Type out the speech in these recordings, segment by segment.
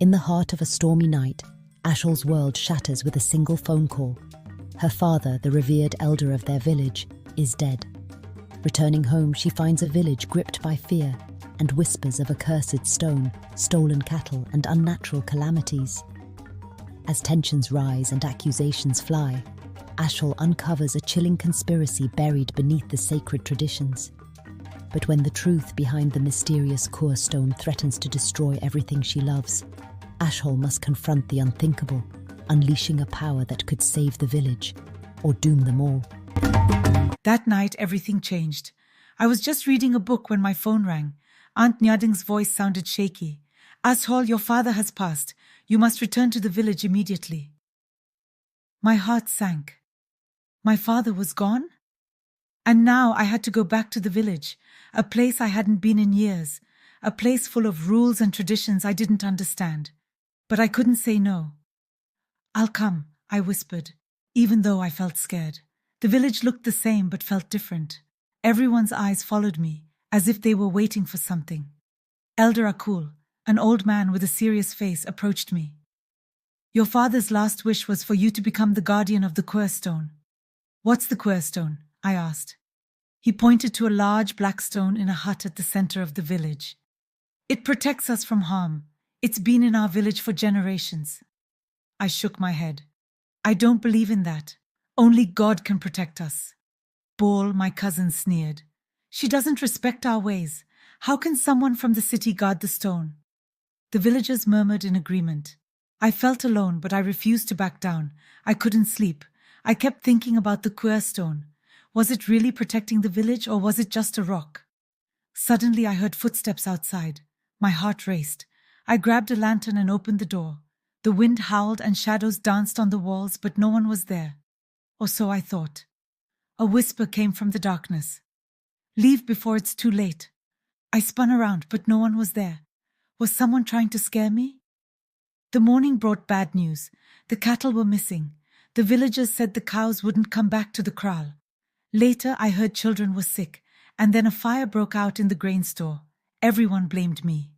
In the heart of a stormy night, Achol's world shatters with a single phone call. Her father, the revered elder of their village, is dead. Returning home, she finds a village gripped by fear and whispers of accursed stone, stolen cattle, and unnatural calamities. As tensions rise and accusations fly, Achol uncovers a chilling conspiracy buried beneath the sacred traditions. But when the truth behind the mysterious Kur stone threatens to destroy everything she loves, Achol must confront the unthinkable, unleashing a power that could save the village or doom them all. That night, everything changed. I was just reading a book when my phone rang. Aunt Nyading's voice sounded shaky. "Achol, your father has passed. You must return to the village immediately." My heart sank. My father was gone? And now I had to go back to the village, a place I hadn't been in years, a place full of rules and traditions I didn't understand. But I couldn't say no. "I'll come," I whispered, even though I felt scared. The village looked the same but felt different. Everyone's eyes followed me, as if they were waiting for something. Elder Achol, an old man with a serious face, approached me. "Your father's last wish was for you to become the guardian of the Kur stone." "What's the Kur stone?" I asked. He pointed to a large black stone in a hut at the center of the village. "It protects us from harm. It's been in our village for generations." I shook my head. "I don't believe in that. Only God can protect us." Bol, my cousin, sneered. "She doesn't respect our ways. How can someone from the city guard the stone?" The villagers murmured in agreement. I felt alone, but I refused to back down. I couldn't sleep. I kept thinking about the Kur stone. Was it really protecting the village, or was it just a rock? Suddenly I heard footsteps outside. My heart raced. I grabbed a lantern and opened the door. The wind howled and shadows danced on the walls, but no one was there. Or so I thought. A whisper came from the darkness. "Leave before it's too late." I spun around, but no one was there. Was someone trying to scare me? The morning brought bad news. The cattle were missing. The villagers said the cows wouldn't come back to the kraal. Later, I heard children were sick, and then a fire broke out in the grain store. Everyone blamed me.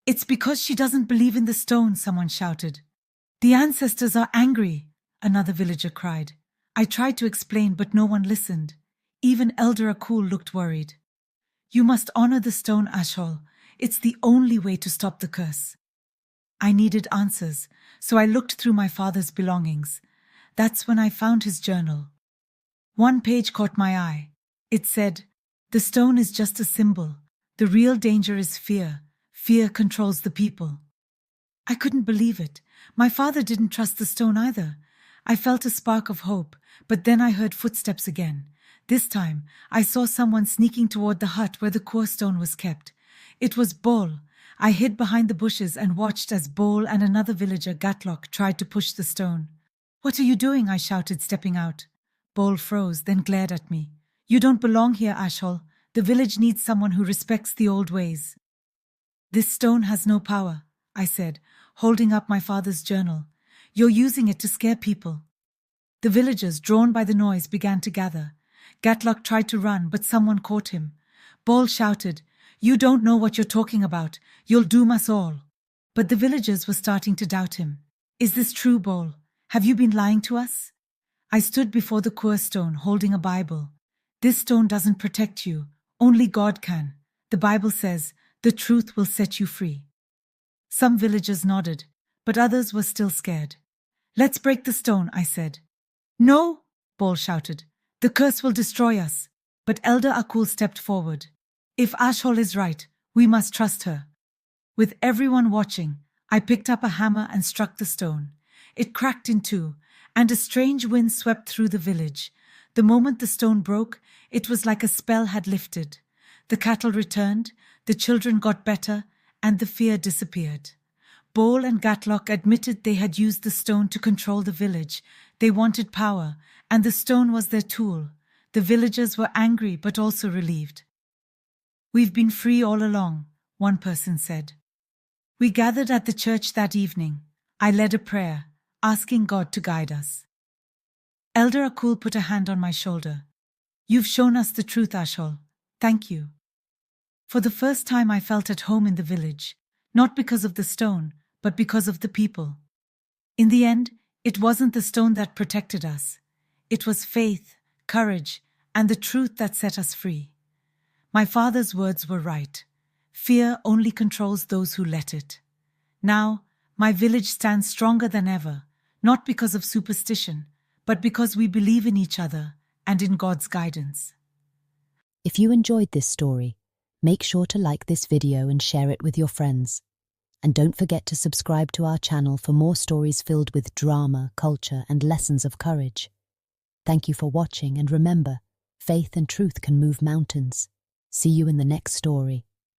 "It's because she doesn't believe in the stone," someone shouted. "The ancestors are angry," another villager cried. I tried to explain, but no one listened. Even Elder Achol looked worried. "You must honor the stone, Achol. It's the only way to stop the curse." I needed answers, so I looked through my father's belongings. That's when I found his journal. One page caught my eye. It said, "The stone is just a symbol. The real danger is fear. Fear controls the people." I couldn't believe it. My father didn't trust the stone either. I felt a spark of hope, but then I heard footsteps again. This time, I saw someone sneaking toward the hut where the Kur stone was kept. It was Bol. I hid behind the bushes and watched as Bol and another villager, Gatlok, tried to push the stone. "What are you doing?" I shouted, stepping out. Bol froze, then glared at me. "You don't belong here, Achol. The village needs someone who respects the old ways." "This stone has no power," I said, holding up my father's journal. "You're using it to scare people." The villagers, drawn by the noise, began to gather. Gatlok tried to run, but someone caught him. Bol shouted, "You don't know what you're talking about. You'll doom us all." But the villagers were starting to doubt him. "Is this true, Bol? Have you been lying to us?" I stood before the Kur stone, holding a Bible. "This stone doesn't protect you. Only God can. The Bible says, the truth will set you free." Some villagers nodded, but others were still scared. "Let's break the stone," I said. "No," Bol shouted. "The curse will destroy us." But Elder Achol stepped forward. "If Achol is right, we must trust her." With everyone watching, I picked up a hammer and struck the stone. It cracked in two, and a strange wind swept through the village. The moment the stone broke, it was like a spell had lifted. The cattle returned, the children got better, and the fear disappeared. Bol and Gatlok admitted they had used the stone to control the village. They wanted power, and the stone was their tool. The villagers were angry but also relieved. "We've been free all along," one person said. We gathered at the church that evening. I led a prayer, asking God to guide us. Elder Achol put a hand on my shoulder. "You've shown us the truth, Achol. Thank you." For the first time I felt at home in the village. not because of the stone, but because of the people. In the end, it wasn't the stone that protected us. It was faith, courage, and the truth that set us free. My father's words were right. Fear only controls those who let it. Now, my village stands stronger than ever, not because of superstition, but because we believe in each other and in God's guidance. If you enjoyed this story, make sure to like this video and share it with your friends. And don't forget to subscribe to our channel for more stories filled with drama, culture, and lessons of courage. Thank you for watching, and remember, faith and truth can move mountains. See you in the next story.